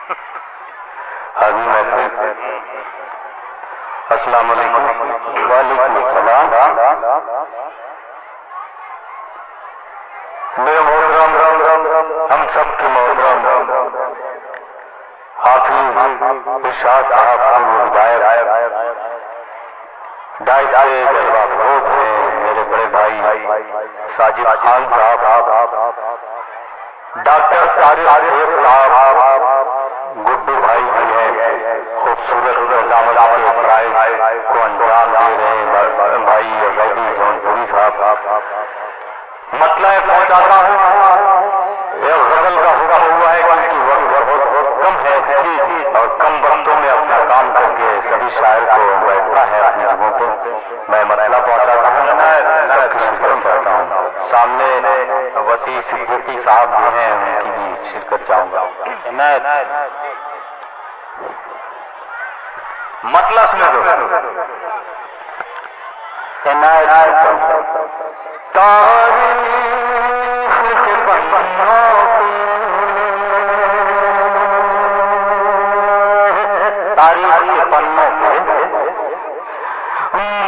حاضر محفل السلام علیکم۔ وعلیکم السلام۔ میرے محترم ہم سب کے محترم حافظ ارشاد صاحب کی ہدایت ڈائٹ کے جلوہ فروز ہیں میرے بڑے بھائی ساجد خان صاحب، ڈاکٹر طارق شیخ صاحب، گڈو بھائی بھی ہیں، خوبصورت نظامت کے فرائض کو انجام دے رہے ہیں بھائی عبیدی جونپوری صاحب۔ مطلب پہنچاتا ہوں، ایک غزل کا حکم ہوا ہے کیونکہ وقت بہت کم ہے اور کم وقتوں میں اپنا کام کر کے سبھی شاعر کو بیٹھنا ہے اپنی جگہوں پہ۔ میں مطلب پہنچاتا ہوں، سب کی شرکت چاہتا ہوں۔ سامنے وسیع صدیقی صاحب بھی ہیں، ان کی بھی شرکت چاہوں گا۔ مطلب سنے دوستو، تاریخ کے پنوں پہ، تاریخ کے پنوں پہ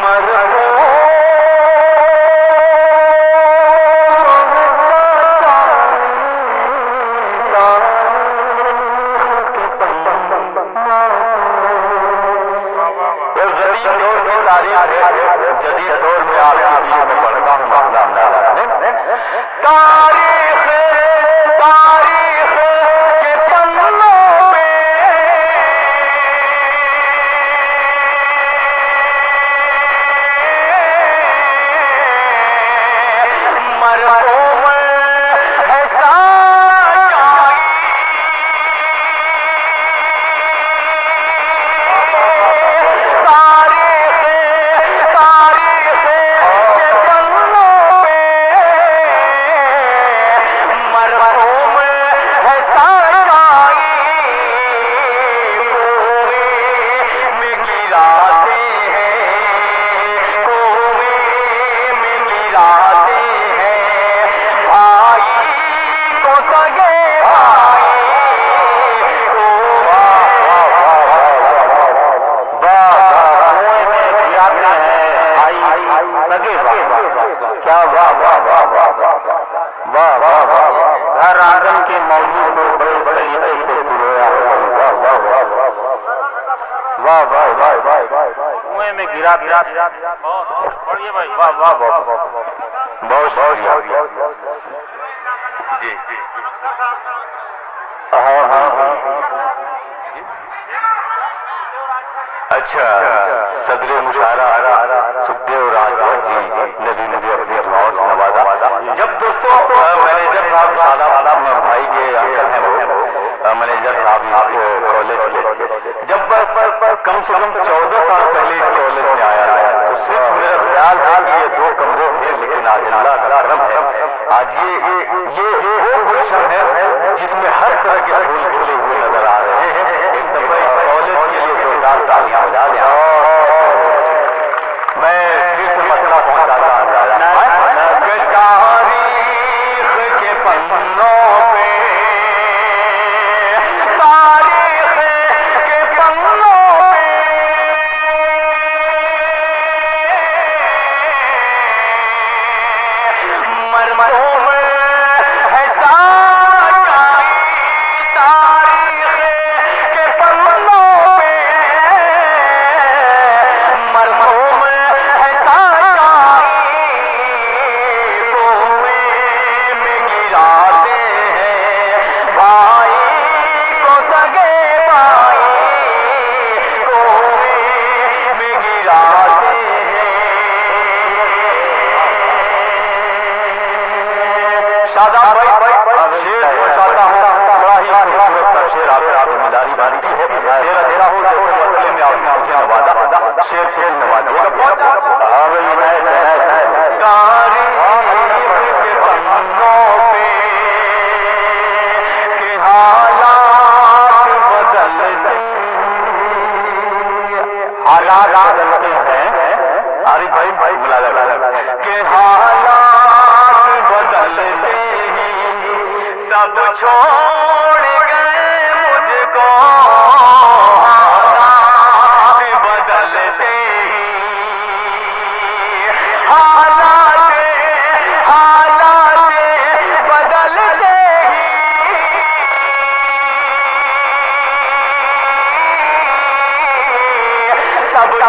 مرحوم جدید دور میں آپ کے بیچ میں پڑھتا ہوں اسلام تاریخ کے پنوں پہ مرحوم ہے سچائی، ہر آنگن کے موضوع کو بڑے طریقے سے پرویا ہے۔ واہ واہ واہ واہ، کنویں میں گرا پڑھیے بھائی، واہ واہ واہ، بہت شکریہ جی۔ اچھا، صدر مشاعرہ سکھدیو راج جی نے بھی مجھے اپنی دعاؤں سے نوازا۔ جب دوستوں مینیجر صاحب سادہ بھائی کے انکل ہیں وہ مینیجر صاحب اس کالج کے، جب کم سے کم 14 سال پہلے اس کالج میں آیا تو صرف میرا خیال تھا کہ یہ 2 کمرے تھے، لیکن آج اللہ کا کرم ہے، آج یہ وہ گلشن ہے جس میں ہر طرح کے پھول کھلے ہوئے نظر آ رہے ہیں۔ ایک دفعہ اس کالج کے لیے جوردار تالیاں بجا دیں۔ میں پھر سے مطلب پہنچاتا ہوں کہ تاریخ کے پنوں پہ، تاریخ کے پنوں پہ مرحوم ہے سچائی، تاریخ کے پنوں پہ مرحوم ہے سچائی، کنویں میں گراتے ہیں بھائی کو سگے بھائی، کنویں میں گراتے ہیں۔ شاداب بھائی شیر پہنچاتا ہوں، بڑا ہی خوبصورت سا شیر آپ کی ذمہ داری بنتی ہے، شیر اچھا ہو جیسے مطلب میں آپ نے مجھے نوازا، شیر پھر نوازیے گا۔ ہاں بھائی، تاریخ کے پنوں پہ کہ حالات بدلتے، حالات بدلتے ہیں، عارف بھائی ملا لگا کہ حالات بدلتے ہی سب چھوڑ گئے مجھ کو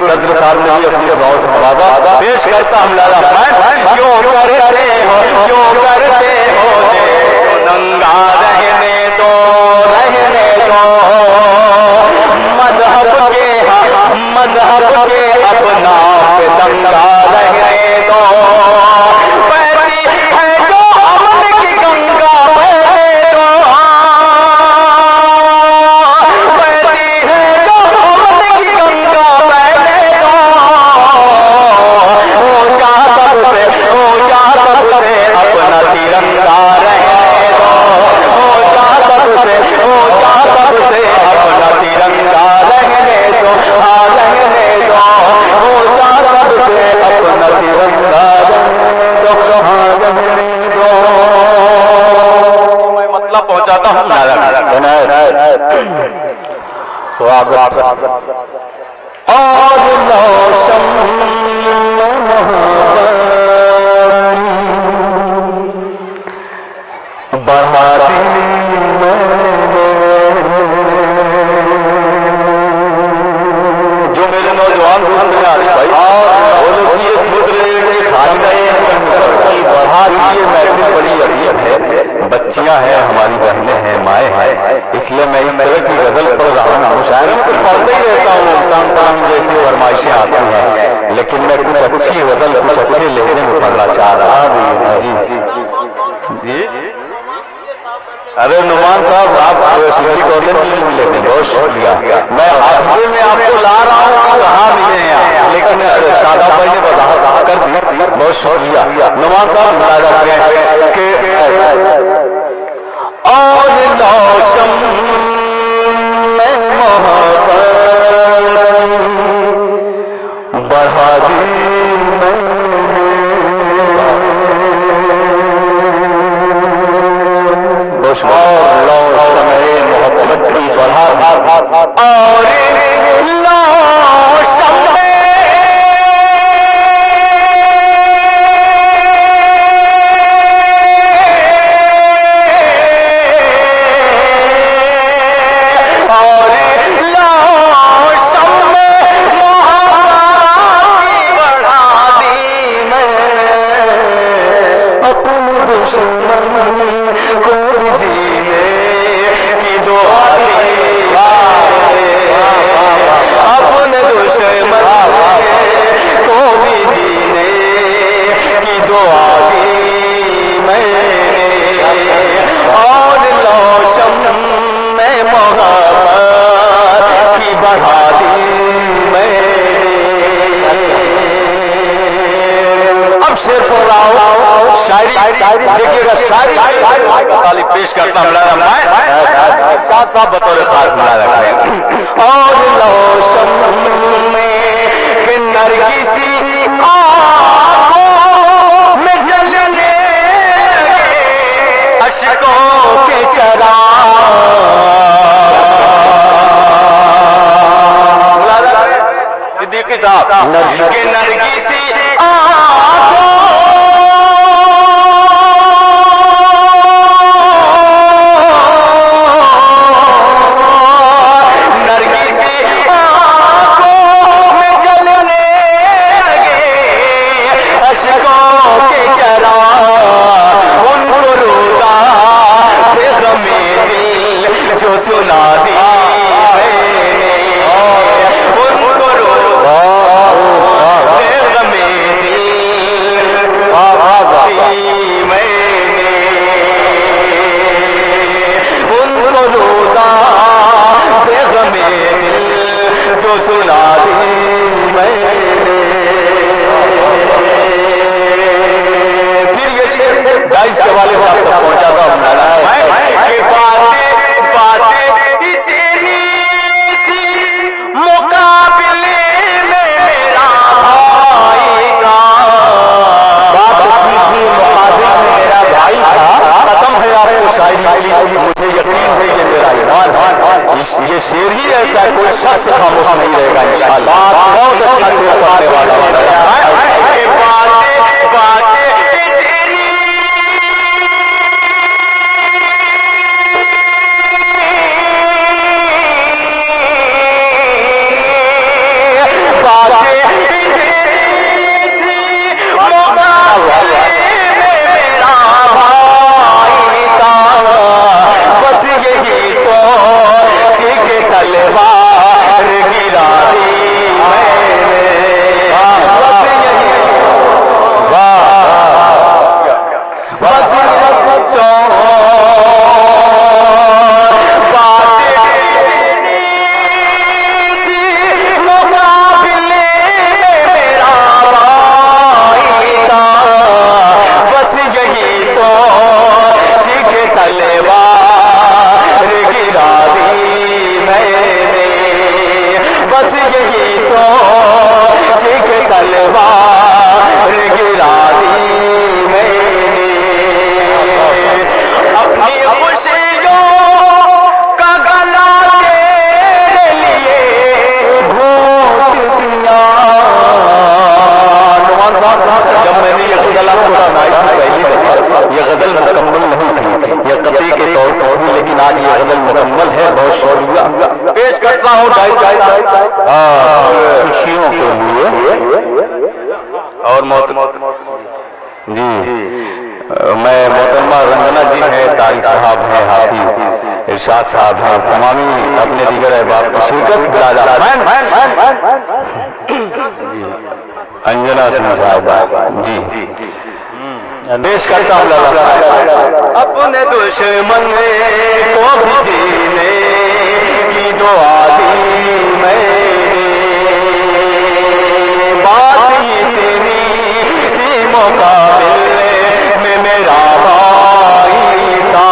صدر صاحب نے بھی اپنی دعاؤں سے نوازا. پیش کرتا ہوں لالا کیوں کرتے ہو ننگا رہنے دو مذہب کے اپنا پہ دنگا رہنے دو. پہنچاتا ہوں بڑھا دی جو میرے نوجوان دوست ہیں علی بھائی وہ لوگ یہ سوچ رہے ہیں کہ کھائی گئے بڑھا دیے. محفل بڑی عجیب ہے, بچیاں ہیں, ہماری بہنیں ہیں, مائیں ہیں, اس لیے میں اس طرح کی غزل پڑھ رہا ہوں. مشاعرے میں کچھ پڑھتے ہی رہتا ہوں, تام تام جیسی فرمائشیں آتی ہیں, لیکن میں کچھ اچھی غزل کچھ اچھے لہجے میں پڑھنا چاہ رہا ہوں. جی جی ارے نعمان صاحب آپ سٹی کالج میں نہیں ملے تھے, بہت شکریہ. میں حافظے میں آپ کو لا رہا ہوں, کہاں ملے ہیں, لیکن شاداب بھائی نے وضاحت کر دی, بہت شکریہ. نعمان صاحب ملاحظہ کریں کہ اور لوشم میں محبت بڑھا دی محبت کی بڑھا اور دیکھیے گا شاعری پیش کرتا ہوں شاد صاحب بطور خاص ملاحظہ کریں. اور لوشم میں نرگسی آنکھوں میں جلنے اشکوں کے چراغ صدیقی صاحب کہ نرگسی یہ شعر ہی ایسا ہے کوئی شخص خاموش نہیں رہے گا انشاءاللہ. بہت اچھا شعر پڑھنے والا طور پر تھی، لیکن آج یہ غزل مکمل ہے. بہت شکریہ پیش کرتا ہوں خوشیوں کے لیے. اور جی میں محترمہ رنجنا جی ہیں، طارق صاحب ہیں، حافظ ارشاد صاحب ہیں، تمامی اپنے دیگر احباب کو شرکت انجنا سنگھ صاحب جی پیش کرتا ہوں. اپنے دشمن کو بھی جینے کی دعا دی میں نے، بات اتنی تھی مقابل میں میرا بھائی تھا،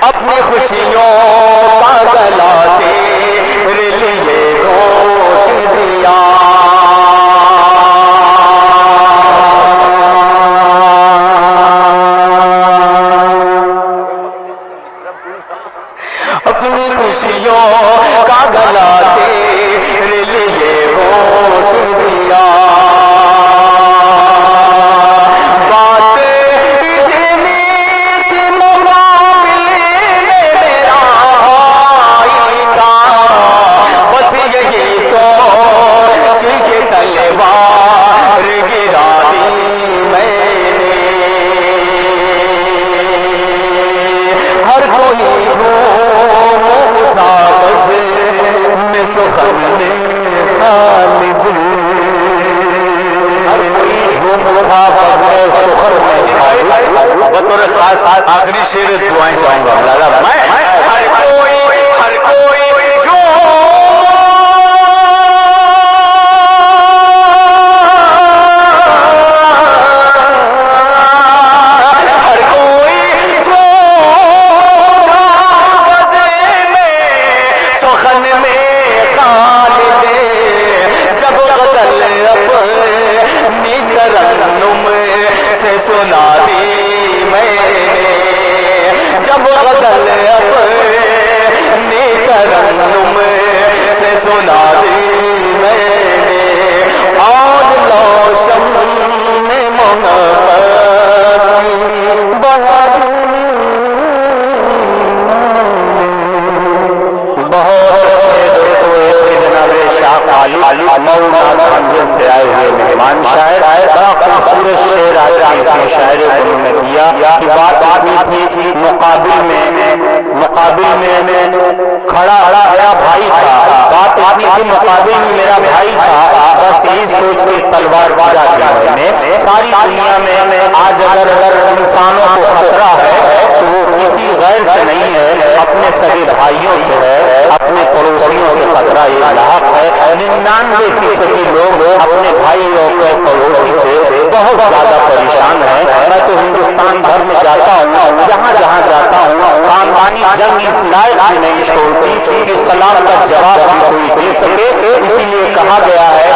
اپنی خوشیوں کا گلا تیرے لیے گھونٹ دیا، اپنی خوشیوں کا گلا تیرے لیے گھونٹ دیا، بطور خاص آخری شعر دعائیں چاہوں گا. میں ہر کوئی جو سخن میں خالد جب غزل اپنی ترنم سے سنا دی میں نے، جب غزل اپنی ترنم سے سنا دی میں نے، اور روشن میں محبت بڑھا مولانا خانجن سے آئے ہوئے مہمان شاعر بڑا خوبصورت شعر آیا اس میں شاعر انہوں نے دیا کہ بات تھی مقابل میں کھڑا میرا بھائی تھا، بات اتنی تھی مقابل میں میرا بھائی تھا، بس یہی سوچ کے تلوار بجا دی میں نے. ساری دنیا میں آج اگر انسانوں کو خطرہ ہے تو وہ کسی غیر سے نہیں ہے، اپنے سگے بھائیوں سے ہے، اپنے پڑوسیوں سے خطرہ یہ لاحق ہے. 99% لوگ اپنے بھائی اور پڑوسی سے بہت زیادہ پریشان ہیں. میں تو ہندوستان بھر میں جاتا ہوں، جہاں جاتا ہوں خاندانی جنگ اس لائق بھی نہیں چھوڑتی کہ سلام کا جواب بھی کوئی دے سکے. اسی لیے کہا گیا ہے